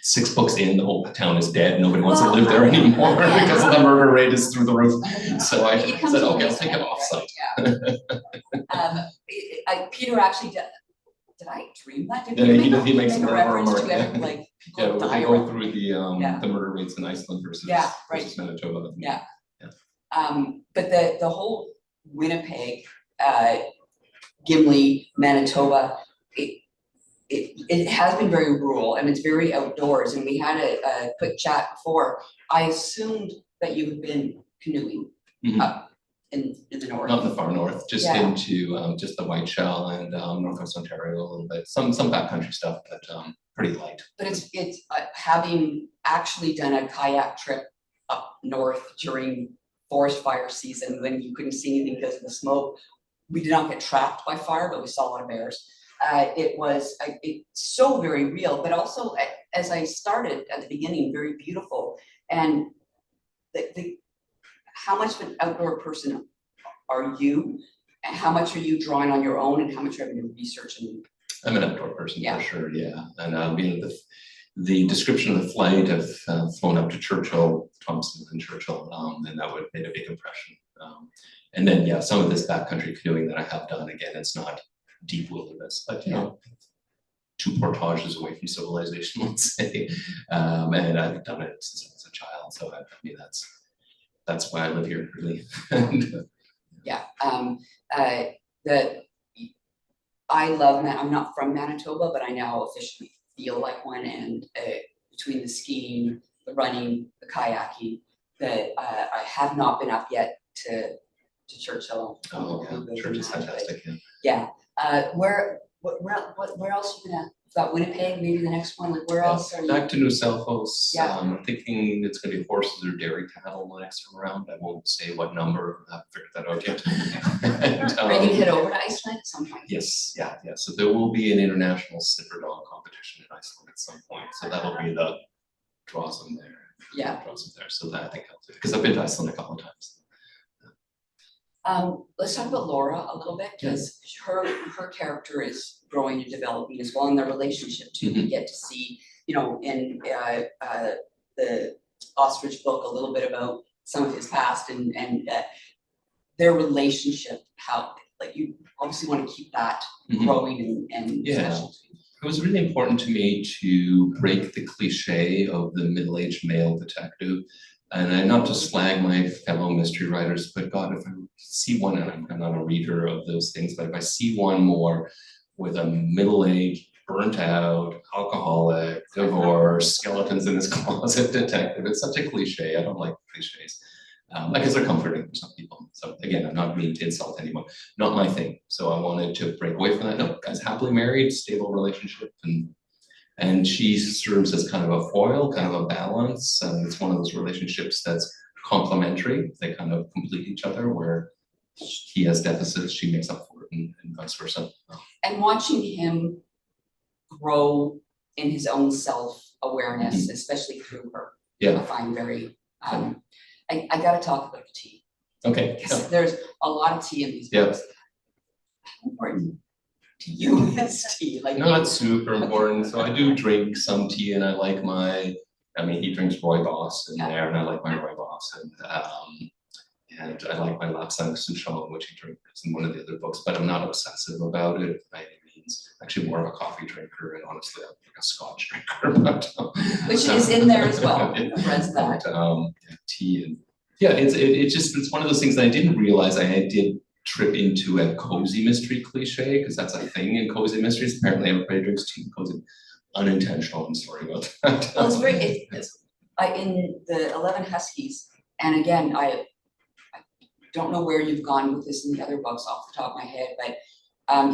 6 books in, the whole town is dead. Nobody wants to live there anymore because the murder rate is through the roof. So I said, okay, I'll take it off-site. Peter actually did I dream that? Did He makes a reference remark, to yeah. every, like, Yeah, people they die go around? through the murder rates in Iceland versus Manitoba. Yeah. But the whole Winnipeg, Gimli, Manitoba, it has been very rural and it's very outdoors. And we had a quick chat before. I assumed that you had been canoeing up in the north. Not in the far north, just into just the Whiteshell and Northwest Ontario a little bit. Some backcountry stuff, but pretty light. But it's having actually done a kayak trip up north during forest fire season when you couldn't see anything because of the smoke. We did not get trapped by fire, but we saw a lot of bears. It's so very real, but also as I started at the beginning, very beautiful. And how much of an outdoor person are you? And how much are you drawing on your own, and how much are you researching? I'm an outdoor person for sure, yeah. And the description of the flight, I've flown up to Churchill, Thompson and Churchill, and that would made a big impression. And then, some of this backcountry canoeing that I have done, again, it's not deep wilderness, but you know, 2 portages away from civilization, let's say. And I've done it since I was a child, so I mean that's why I live here, really. I love I'm not from Manitoba, but I now officially feel like one. And between the skiing, the running, the kayaking, that I have not been up yet to Churchill. Oh yeah, Church is fantastic. Where else are you gonna? Got Winnipeg, maybe the next one. Like where else are you? Back to New South Wales. I'm thinking it's going to be horses or dairy cattle the next time around. I won't say what number. I haven't figured that out yet. Are you gonna head over to Iceland at some point? Yes, yeah. So there will be an international sniffer dog competition in Iceland at some point. So that'll be the draws them there. Draws them there. So that I think helps it, because I've been to Iceland a couple of times. Let's talk about Laura a little bit, because her character is growing and developing as well, in their relationship too. We get to see, you know, in the Ostrich book a little bit about some of his past and their relationship. How, like, you obviously want to keep that growing and It was really important to me to break the cliche of the middle-aged male detective. And not to slag my fellow mystery writers, but God, if I see one, and I'm not a reader of those things, but if I see one more with a middle-aged, burnt out, alcoholic, divorced, skeletons in his closet detective, it's such a cliche. I don't like cliches. I guess they're comforting for some people. So again, I'm not meaning to insult anyone. Not my thing. So I wanted to break away from that. No, guys, happily married, stable relationship, and she serves as kind of a foil, kind of a balance. And it's one of those relationships that's complementary. They kind of complete each other, where he has deficits, she makes up for it, and vice versa. And watching him grow in his own self-awareness, especially through her, I find very, I gotta talk about the tea. Okay. There's a lot of tea in these books. How important to you is tea? Like, no, it's super important. So I do drink some tea, and I like he drinks Rooibos in there, and I like my Rooibos, and I like my Lapsang Souchong, which he drinks in one of the other books, but I'm not obsessive about it by any means. Actually more of a coffee drinker, and honestly, I'm like a Scotch drinker. Which is in there as well. Tea and it's one of those things that I didn't realize I did trip into a cozy mystery cliche, because that's a thing in cozy mysteries. Apparently everybody drinks tea and cozy. Unintentional, I'm sorry about that. Well, it's very, in the 11 Huskies, and again, I don't know where you've gone with this in the other books off the top of my head, but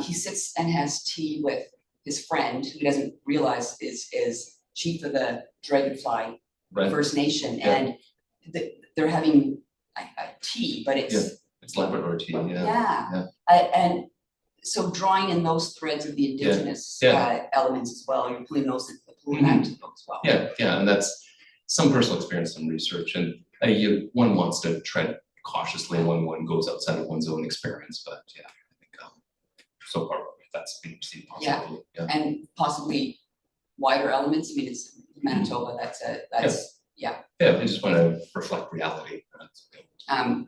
he sits and has tea with his friend, who he doesn't realize is chief of the Dragonfly First Nation, and they're having tea, but it's Labrador tea, and so drawing in those threads of the indigenous elements as well, you're pulling those into the book as well. And that's some personal experience and research, and one wants to tread cautiously when one goes outside of one's own experience, but yeah, I think so far that's been received positively. Yeah. And possibly wider elements. I mean, it's Manitoba. Yeah. Yeah, they just want to reflect reality. And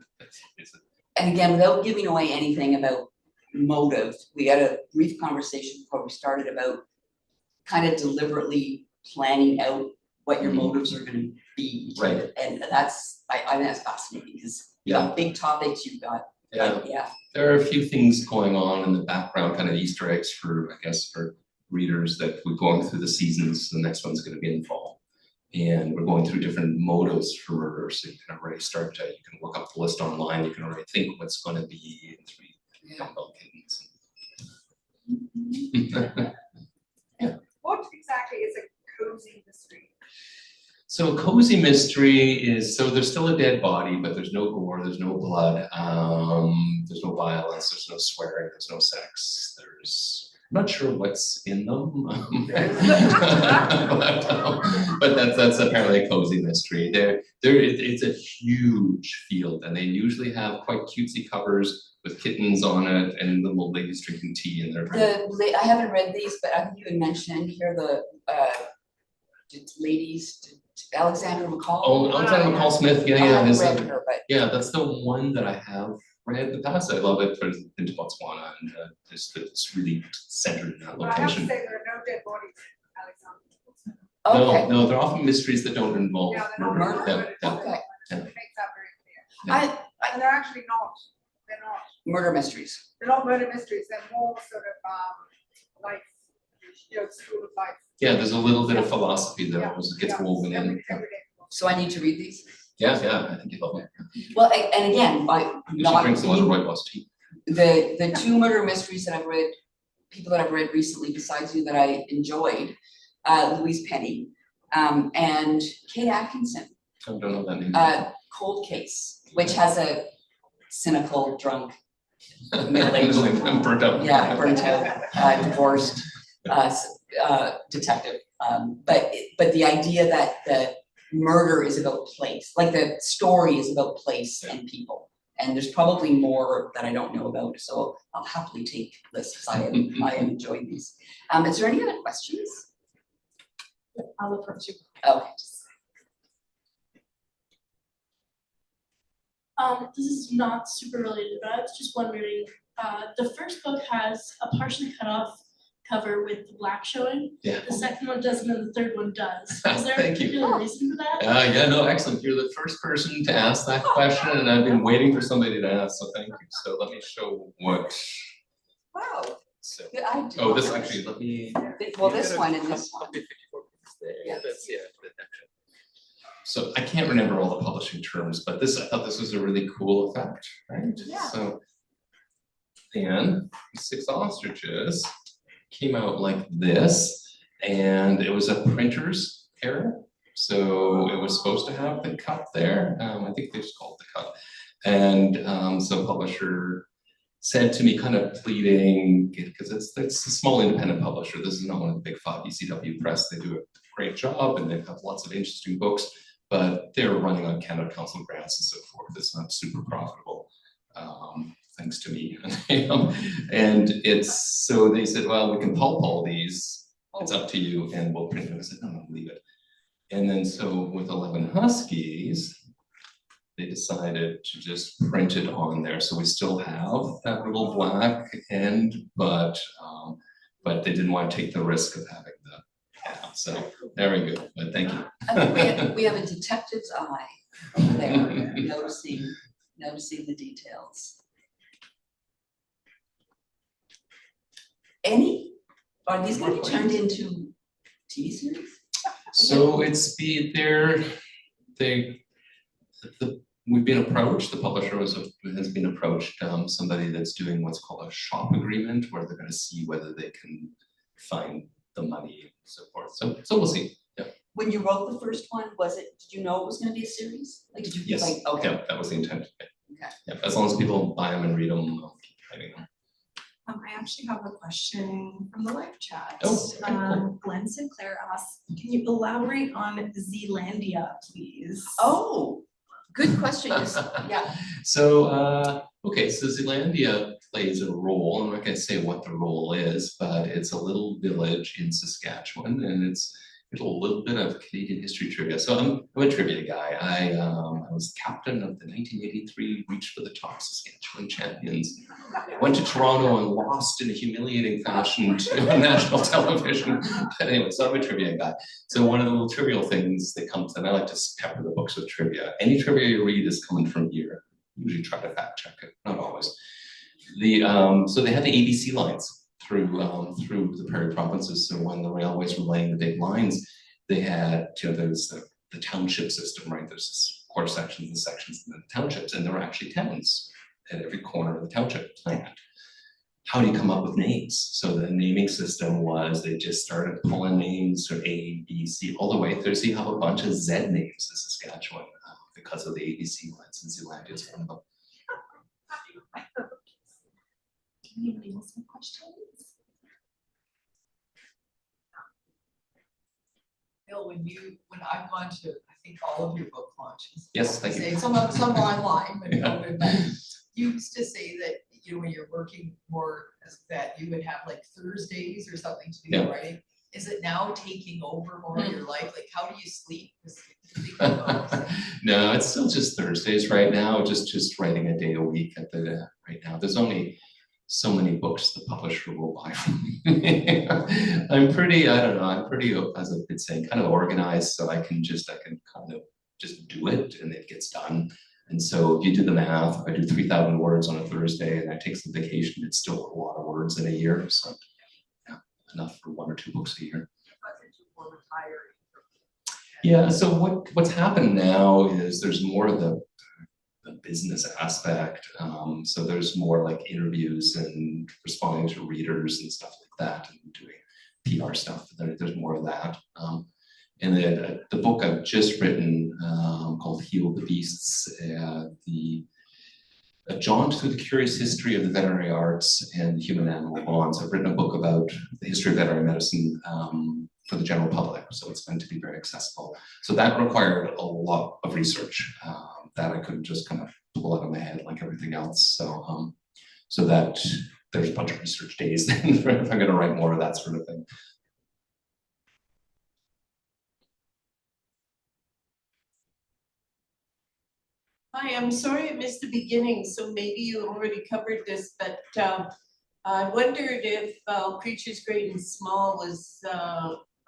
again, without giving away anything about motive, we had a brief conversation before we started about kind of deliberately planning out what your motives are going to be. Right. And that's, I think that's fascinating because you've got big topics, you've got, There are a few things going on in the background, kind of Easter eggs for, I guess, for readers that we're going through the seasons. The next one's going to be in the fall. And we're going through different motives for murder. So you can already start to, you can look up the list online. You can already think what's going to be in 3 dumbbell kittens. What exactly is a cozy mystery? So a cozy mystery is, so there's still a dead body, but there's no gore, there's no blood, there's no violence, there's no swearing, there's no sex, I'm not sure what's in them, but that's apparently a cozy mystery. It's a huge field, and they usually have quite cutesy covers with kittens on it and little ladies drinking tea in their drink. I haven't read these, but I think you had mentioned here the ladies, Alexander McCall. Oh, Alexander McCall Smith, I haven't read yeah. her, but Yeah, that's the one that I have read in the past. I love it for into Botswana, and it's really centered in that Well, I have to location. say there are no dead bodies in Alexander. okay. No, they're often mysteries that don't involve Yeah, they're not murder. murder, Yeah, but Okay. it makes that very clear. Yeah. And they're actually not, Murder mysteries. they're not murder mysteries, they're more sort of life, school of life. Yeah, there's a little bit of philosophy there Yeah, as it gets woven in. everyday. So I need to read these. Yeah, I think you love it. Well, and again, You should drink some other rooibos tea. the 2 murder mysteries that I've read, people that I've read recently besides you that I enjoyed, Louise Penny, and Kate Atkinson, I don't know that name. Cold Case, which has a cynical, drunk, I'm burnt out. yeah, burnt out, divorced detective. But the idea that the murder is about place, like the story is about place and people. And there's probably more that I don't know about, so I'll happily take this because I am enjoying these. Is there any other questions? I'll approach you. Okay. This is not super related, but I was just wondering, the first book has a partially cut off cover with the black showing. Yeah. The second one doesn't, and the third one does. Is there a Thank you. particular reason for that? Yeah, no, excellent. You're the first person to ask that question, and I've been waiting for somebody to ask, so thank you. So let me show what. Wow. So, Yeah, I do. oh, this actually, let me. Well, this one and this one. Yeah, so I can't remember all the publishing terms, but I thought this was a really cool effect, right? Yeah. So, and 6 ostriches came out like this, and it was a printer's error. So it was supposed to have the cut there. I think they just called it the cut. And so publisher said to me, kind of pleading, because it's a small independent publisher. This is not one of the big 5, ECW Press. They do a great job, and they've got lots of interesting books, but they're running on Canada Council grants and so forth. It's not super profitable, thanks to me. And it's, so they said, well, we can pulp all these. It's up to you, and we'll print them. I said, no, leave it. And then so with 11 Huskies, they decided to just print it on there. So we still have that little black end, but they didn't want to take the risk of having the, yeah, so there we go, but thank you. I think we have a detective's eye over there, noticing the details. Are these going to be turned into TV series? So we've been approached, the publisher has been approached, somebody that's doing what's called a shop agreement, where they're going to see whether they can find the money and so forth. So we'll see. Yeah. When you wrote the first one, did you know it was going to be a series? Like, did you Yes. okay. Yeah, that was the intent. Okay. Yeah, as long as people buy them and read them, I'll keep writing them. I actually have a question from the live chat. Oh, okay, cool. Glenn Sinclair asks, can you elaborate on Zealandia, please? Oh, Good question, yeah. So, okay, so Zealandia plays a role. I'm not going to say what the role is, but it's a little village in Saskatchewan, and it's a little bit of Canadian history trivia. So I'm a trivia guy. I was captain of the 1983 Reach for the Top Saskatchewan champions. Went to Toronto and lost in a humiliating fashion to national television. But anyway, so I'm a trivia guy. So one of the little trivial things that comes, and I like to pepper the books with trivia. Any trivia you read is coming from here. Usually try to fact check it, not always. So they had the ABC lines through the Prairie provinces. So when the railways were laying the big lines, they had, there's the township system, right? There's this quarter sections and sections and then the townships, and there were actually towns at every corner of the township plant. How do you come up with names? So the naming system was they just started pulling names from A, B, C, all the way through. So you have a bunch of Z names in Saskatchewan because of the ABC lines, and Zealandia is one of them. Anybody else have questions? Bill, when I've gone to, I think all of your book launches. Yes, thank you. Some are online, but you used to say that, when you're working more as a vet, you would have like Thursdays or something to do the writing. Is it now taking over more of your life? Like, how do you sleep? No, it's still just Thursdays right now, just writing a day a week right now. There's only so many books the publisher will buy from me. I'm pretty, as I've been saying, kind of organized, so I can kind of just do it and it gets done. And so if you do the math, if I do 3,000 words on a Thursday and I take some vacation, it's still a lot of words in a year. So yeah, enough for 1 or 2 books a year. Yeah, so what's happened now is there's more of the business aspect. So there's more like interviews and responding to readers and stuff like that and doing PR stuff. There's more of that. And then the book I've just written called Heal the Beasts, a jaunt through the curious history of the veterinary arts and human-animal bonds. I've written a book about the history of veterinary medicine for the general public, so it's meant to be very accessible. So that required a lot of research that I couldn't just kind of pull out of my head like everything else. So, so that there's a bunch of research days then if I'm going to write more of that sort of thing. Hi, I'm sorry I missed the beginning, so maybe you already covered this, but I wondered if Creatures Great and Small was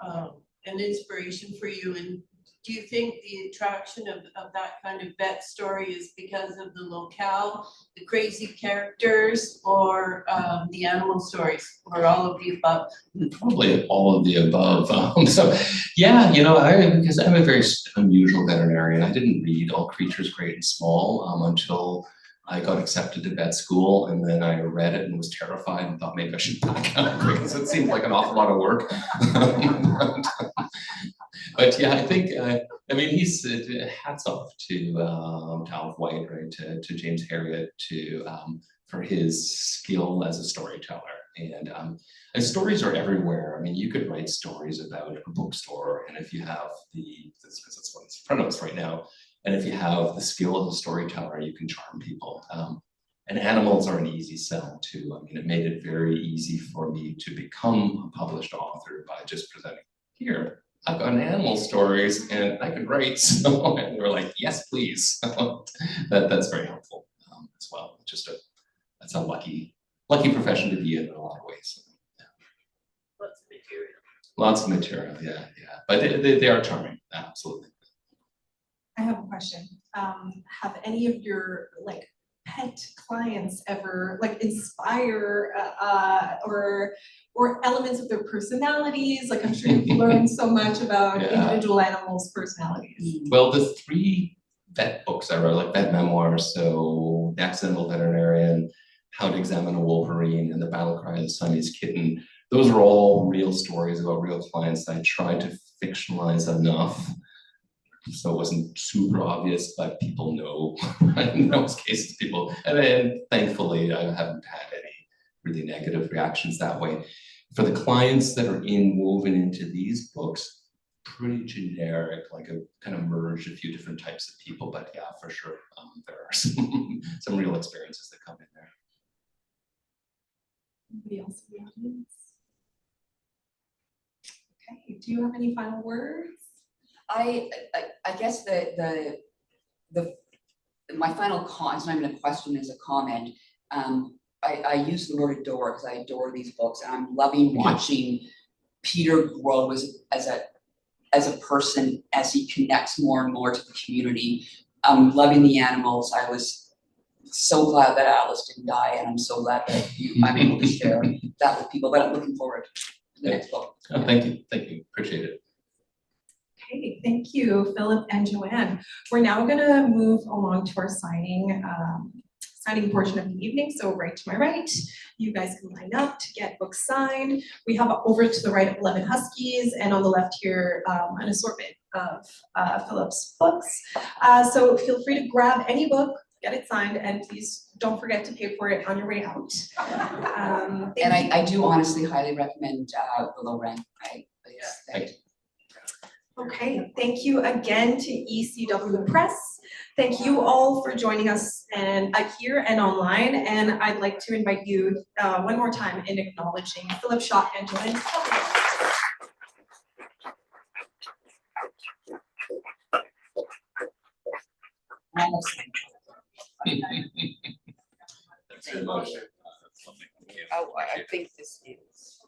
an inspiration for you, and do you think the attraction of that kind of vet story is because of the locale, the crazy characters, or the animal stories, or all of the above? Probably all of the above. So yeah, because I'm a very unusual veterinarian, I didn't read all Creatures Great and Small until I got accepted to vet school, and then I read it and was terrified and thought maybe I should back out because it seemed like an awful lot of work. But yeah, I think, he's hats off to Alf White, right, to James Herriot, for his skill as a storyteller. And stories are everywhere. I mean, you could write stories about a bookstore, and if you have because that's what's in front of us right now, and if you have the skill of a storyteller, you can charm people. And animals are an easy sell too. I mean, it made it very easy for me to become a published author by just presenting, here, I've got animal stories and I can write. So, and they're like, yes, please. That's very helpful as well. That's a lucky profession to be in a lot of ways. Yeah. Lots of material, yeah. But they are charming, absolutely. I have a question. Have any of your pet clients ever inspire or elements of their personalities? I'm sure you've learned so much about individual animals' personalities. Well, the 3 vet books I wrote, vet memoirs, so The Accidental Veterinarian, How to Examine a Wolverine, and The Battle Cry of the Siamese Kitten, those are all real stories about real clients that I tried to fictionalize enough so it wasn't super obvious, but people know. In most cases, and then thankfully I haven't had any really negative reactions that way. For the clients that are woven into these books, pretty generic, like a kind of merged a few different types of people, but yeah, for sure, there are some real experiences that come in there. Anybody else in the audience? Okay, do you have any final words? I guess my final it's not even a question, is a comment. I use the word adore because I adore these books, and I'm loving watching Peter grow as a person as he connects more and more to the community. I'm loving the animals. I was so glad that Alice didn't die, and I'm so glad that I'm able to share that with people. But I'm looking forward to the next book. Oh, thank you, appreciate it. Okay, thank you, Philip and Joanne. We're now gonna move along to our signing portion of the evening. So right to my right, you guys can line up to get books signed. We have over to the right of 11 Huskies, and on the left here, an assortment of Philip's books. So feel free to grab any book, get it signed, and please don't forget to pay for it on your way out. And I do honestly highly recommend the low rank. Thank you. Okay, thank you again to ECW Press. Thank you all for joining us and here and online. And I'd like to invite you one more time in acknowledging Philipp Schott and Joanne Kelly. Oh, I think this is.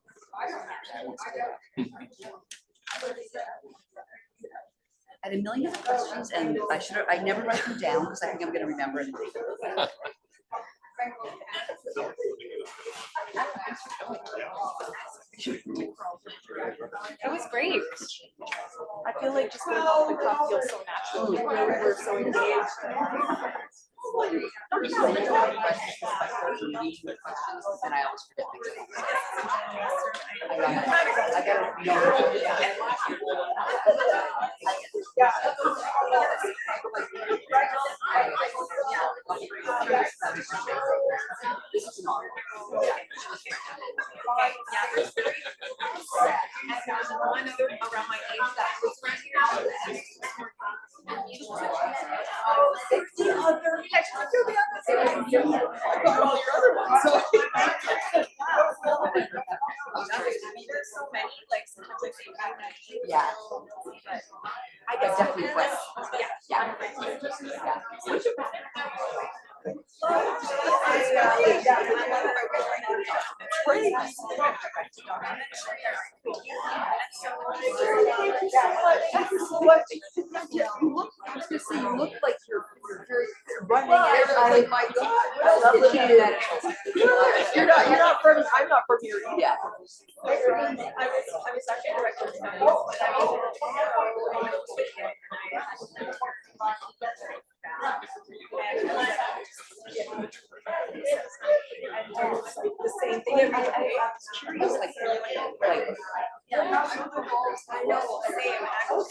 I had a million different questions, and I never write them down because I think I'm going to remember it. It was great. I feel like just going off the cuff feels so natural. We were so engaged. And I always forget things. I gotta know. This is not. And there's one other around my age that was right here. The other. I got all your other ones. So. There's so many, like sometimes I think Yeah. I guess Definitely Press. Yeah. Great. You look like you're very running. Oh my God! I love the kid. You're not from. I'm not from here. Yeah. I was actually director of studies. The same thing. I was curious, like, I know, same. I was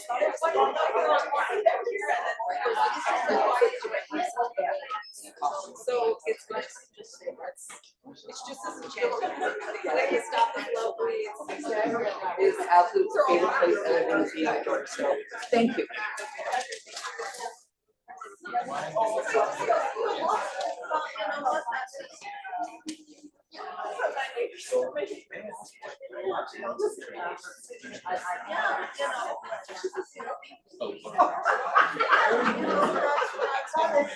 so it's just as enchanting. Like you stop the floatplane. it's an absolute favorite place that I've ever seen outdoors. So thank you.